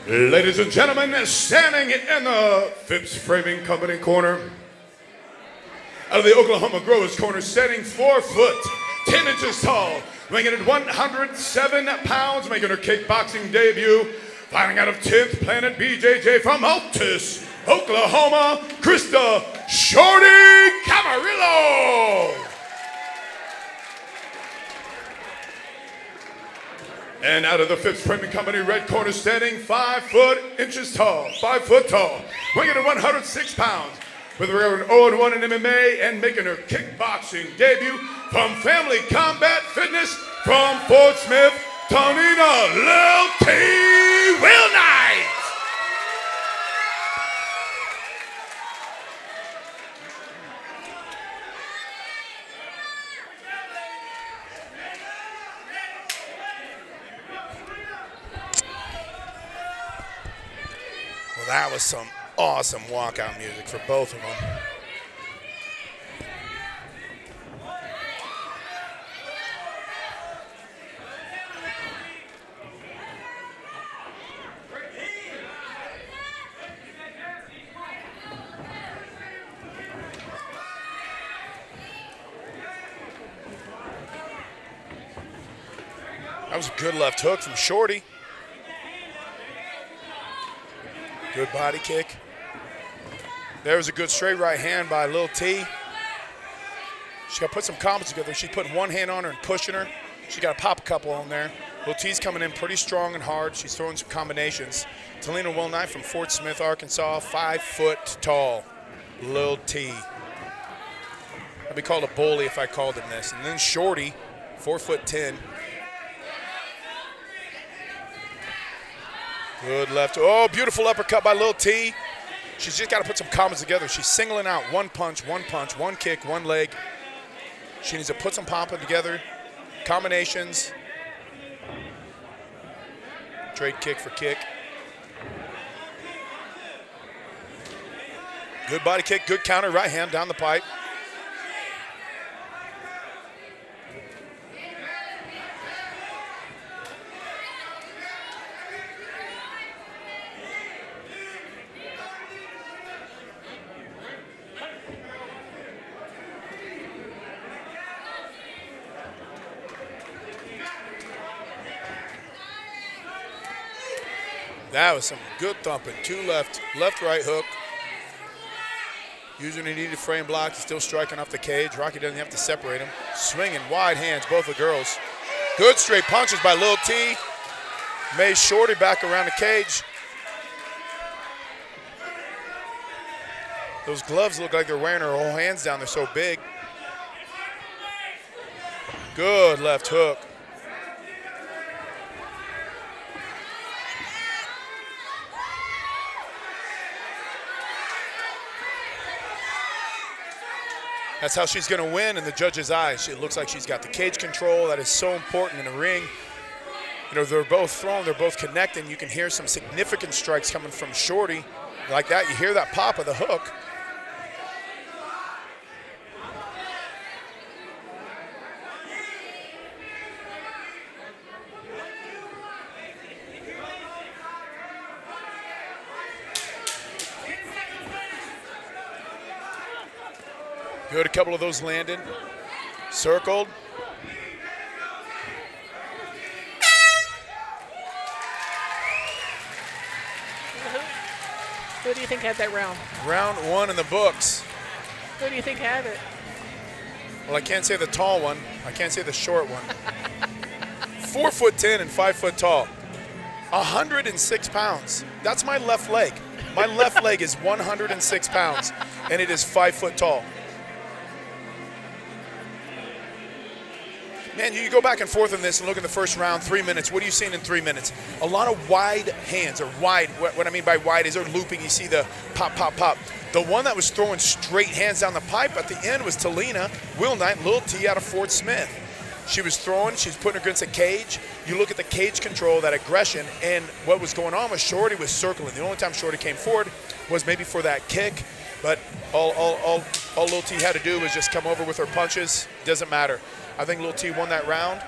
Ladies and gentlemen, standing in the Phipps Framing Company corner, out of the Oklahoma Growers corner, standing 4 foot, 10 inches tall, weighing in at 107 pounds, making her kickboxing debut, fighting out of 10th Planet BJJ from Altus, Oklahoma, Krista Camarillo. And out of the Phipps Framing Company red corner, standing 5 foot tall, weighing in at 106 pounds, with a record 0-1 in MMA and making her kickboxing debut from Family Combat Fitness from Fort Smith, Telena Willhite. Well, that was some awesome walkout music for both of them. That was a good left hook from Shorty. Good body kick. There was a good straight right hand by Lil T. She got to put some combos together. She's putting one hand on her and pushing her. She got to pop a couple on there. Lil T's coming in pretty strong and hard. She's throwing some combinations. Telena Willhite from Fort Smith, Arkansas, 5 foot tall. Lil T. I'd be called a bully if I called him this. And then Shorty, 4'10". Good left. Oh, beautiful uppercut by Lil T. She's just got to put some combos together. She's singling out one punch, one kick, one leg. She needs to put some popping together. Combinations. Trade kick for kick. Good body kick, good counter, right hand down the pipe. That was some good thumping. 2 left, right hook. Using a needed frame block, still striking off the cage. Rocky doesn't have to separate him. Swinging wide hands, both the girls. Good straight punches by Lil T. Made Shorty back around the cage. Those gloves look like they're wearing her whole hands down. They're so big. Good left hook. That's how she's going to win in the judges' eyes. It looks like she's got the cage control. That is so important in a ring. You know, they're both throwing, they're both connecting. You can hear some significant strikes coming from Shorty. Like that, you hear that pop of the hook. Good, a couple of those landed. Circled. Who do you think had that round? Round 1 in the books. Who do you think had it? Well, I can't say the tall one. I can't say the short one. 4'10" and 5 foot tall. 106 pounds. That's my left leg. My left leg is 106 pounds, and it is 5 foot tall. Man, you go back and forth on this and look at the first round, 3 minutes. What are you seeing in 3 minutes? A lot of wide hands, or wide. What I mean by wide is they're looping. You see the pop, pop, pop. The one that was throwing straight hands down the pipe at the end was Telena Willhite, Lil T out of Fort Smith. She was throwing, she's putting her against a cage. You look at the cage control, that aggression, and what was going on was Shorty was circling. The only time Shorty came forward was maybe for that kick, but all Lil T had to do was just come over with her punches. Doesn't matter. I think Lil T won that round.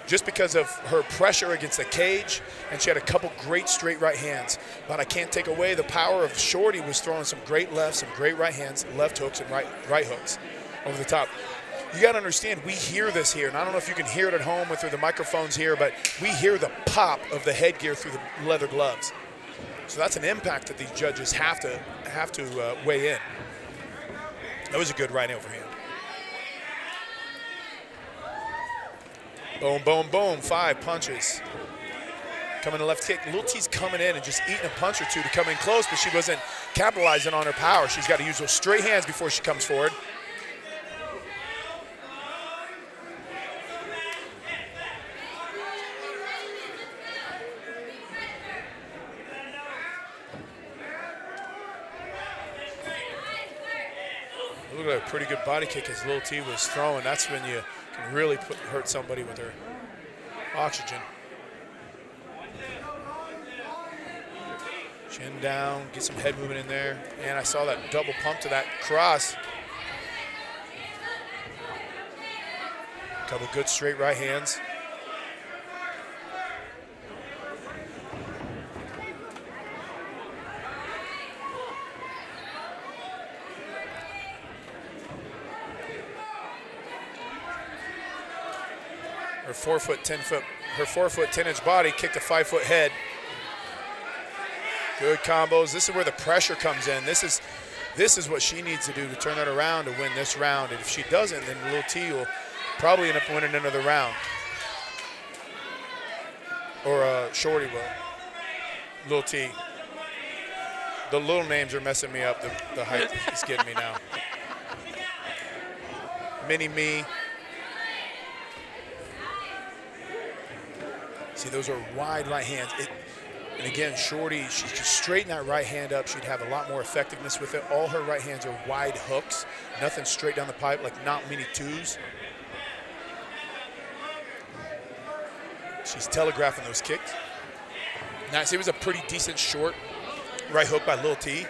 just because of her pressure against the cage, and she had a couple great straight right hands. But I can't take away the power of Shorty was throwing some great lefts, some great right hands, left hooks and right hooks over the top. You got to understand, we hear this here, and I don't know if you can hear it at home or through the microphones here, but we hear the pop of the headgear through the leather gloves. So that's an impact that these judges have to weigh in. That was a good right overhand. Boom, boom, boom, 5 punches. Coming to left kick. Lil T's coming in and just eating a punch or two to come in close, but she wasn't capitalizing on her power. She's got to use those straight hands before she comes forward. Look at a pretty good body kick as Lil T was throwing. That's when you can really hurt somebody with her oxygen. Chin down, get some head movement in there. And I saw that double pump to that cross. Couple good straight right hands. Her 4-foot 10-inch body kicked a 5-foot head. Good combos. This is where the pressure comes in. This is what she needs to do to turn that around to win this round. And if she doesn't, then Lil T will probably end up winning another round. Or Shorty will. Lil T. The little names are messing me up. The height is getting me now. Mini me. See, those are wide right hands. And again, Shorty, she could straighten that right hand up. She'd have a lot more effectiveness with it. All her right hands are wide hooks. Nothing straight down the pipe, like not many twos. She's telegraphing those kicks. Nice. It was a pretty decent short right hook by Lil T.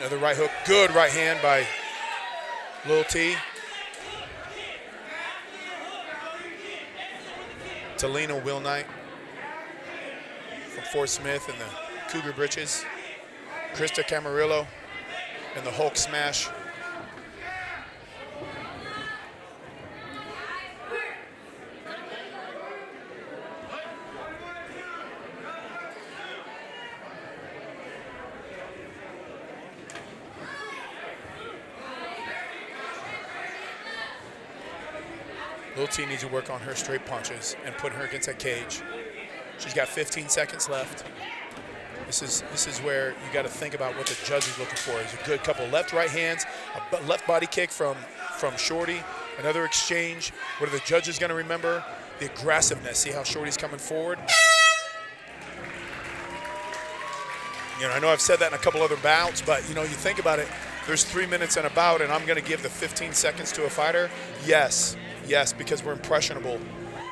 Another right hook. Good right hand by Lil T. Telena Willhite from Fort Smith and the Cougar Britches. Krista Camarillo and the Hulk Smash. Lil T needs to work on her straight punches and put her against that cage. She's got 15 seconds left. This is where you got to think about what the judge is looking for. There's a good couple left-right hands, a left body kick from Shorty, another exchange. What are the judges going to remember? The aggressiveness. See how Shorty's coming forward? You know, I know I've said that in a couple other bouts, but, you know, you think about it, there's 3 minutes in a bout, and I'm going to give the 15 seconds to a fighter? Yes. Yes, because we're impressionable.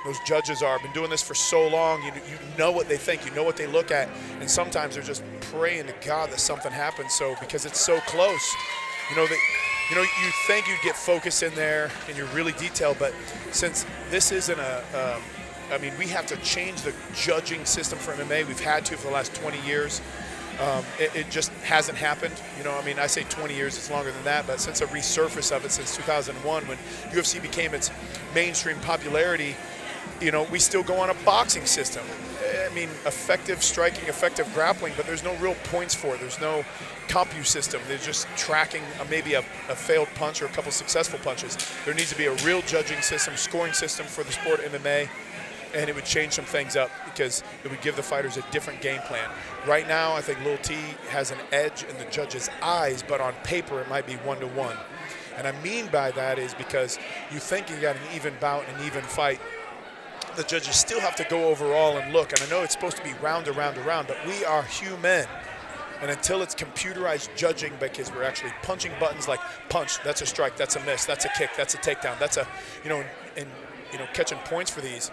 Those judges are. I've been doing this for so long. You know what they think. You know what they look at. And sometimes they're just praying to God that something happens. So because it's so close, you think you'd get focus in there and you're really detailed. But since this isn't I mean, we have to change the judging system for MMA. We've had to for the last 20 years. It just hasn't happened. You know, I mean, I say 20 years, it's longer than that, but since a resurface of it since 2001 when UFC became its mainstream popularity, you know, we still go on a boxing system. I mean, effective striking, effective grappling, but there's no real points for it. There's no compu system. They're just tracking maybe a failed punch or a couple successful punches. There needs to be a real judging system, scoring system for the sport of MMA. And it would change some things up because it would give the fighters a different game plan. Right now, I think Lil T has an edge in the judges' eyes, but on paper it might be 1-1. And I mean by that is because you think you got an even bout, an even fight. The judges still have to go overall and look. And I know it's supposed to be round to round to round, but we are human. And until it's computerized judging, because we're actually punching buttons like punch, that's a strike, that's a miss, that's a kick, that's a takedown, that's a, catching points for these.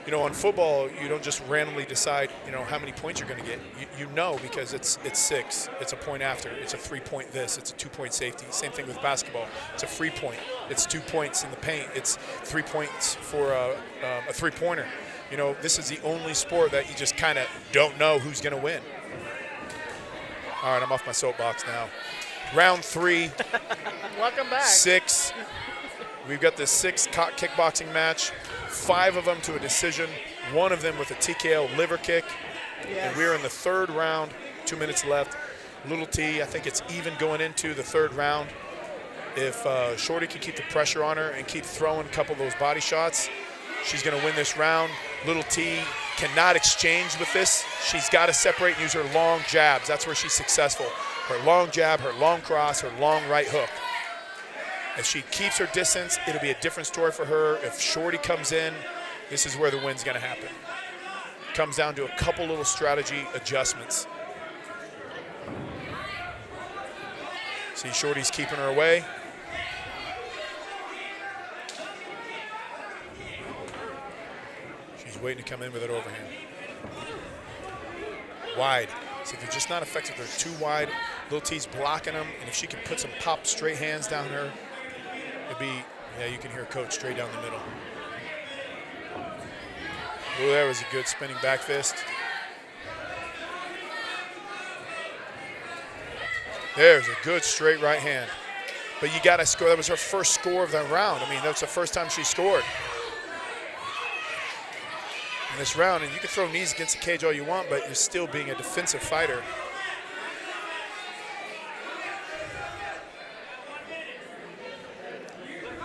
You know, on football, you don't just randomly decide, you know, how many points you're going to get. You know, because it's 6, it's a point after, it's a 3-point this, it's a 2-point safety. Same thing with basketball. It's a free point. It's 2 points in the paint. It's 3 points for a 3-pointer. You know, this is the only sport that you just kind of don't know who's going to win. All right, I'm off my soapbox now. Round 3. Welcome back. 6. We've got the 6 kickboxing match. 5 of them to a decision. 1 of them with a TKO liver kick. Yes. And we're in the 3rd round. 2 minutes left. Little T, I think it's even going into the 3rd round. If Shorty can keep the pressure on her and keep throwing a couple of those body shots, she's going to win this round. Little T cannot exchange with this. She's got to separate and use her long jabs. That's where she's successful. Her long jab, her long cross, her long right hook. If she keeps her distance, it'll be a different story for her. If Shorty comes in, this is where the win's going to happen. Comes down to a couple little strategy adjustments. See, Shorty's keeping her away. She's waiting to come in with that overhand. Wide. See, if they're just not effective, they're too wide. Little T's blocking them, and if she can put some pop straight hands down her, it'd be, yeah, you can hear Coach straight down the middle. Oh, that was a good spinning back fist. There's a good straight right hand. But you got to score. That was her first score of that round. I mean, that's the first time she scored in this round. And you can throw knees against the cage all you want, but you're still being a defensive fighter.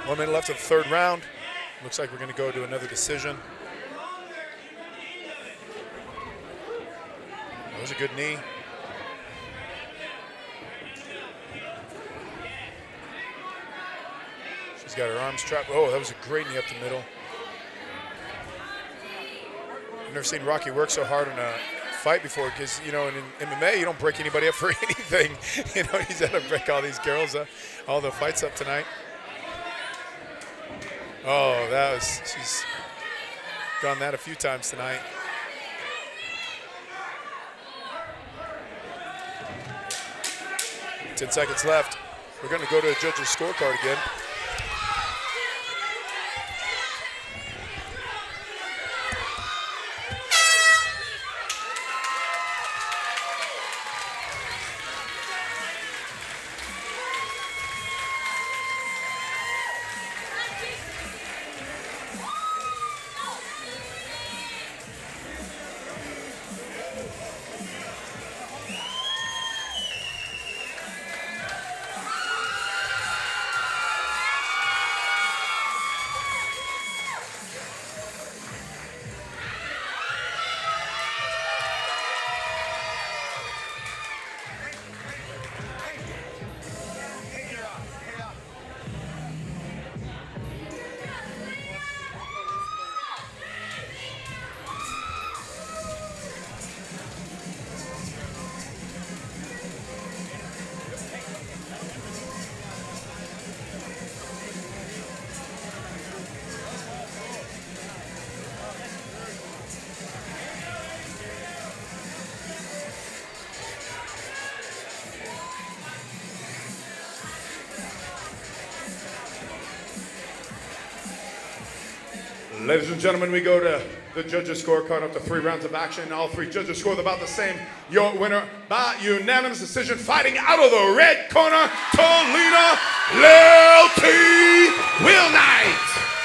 One minute left of the 3rd round. Looks like we're going to go to another decision. That was a good knee. She's got her arms trapped. Oh, that was a great knee up the middle. I've never seen Rocky work so hard in a fight before, because, you know, in MMA, you don't break anybody up for anything. You know, he's had to break all these girls, all the fights up tonight. Oh, she's done that a few times tonight. Ten seconds left. We're going to go to a judge's scorecard again. Ladies and gentlemen, we go to the judges' scorecard after 3 rounds of action. All 3 judges scored about the same. Your winner by unanimous decision, fighting out of the red corner, Telena Willhite.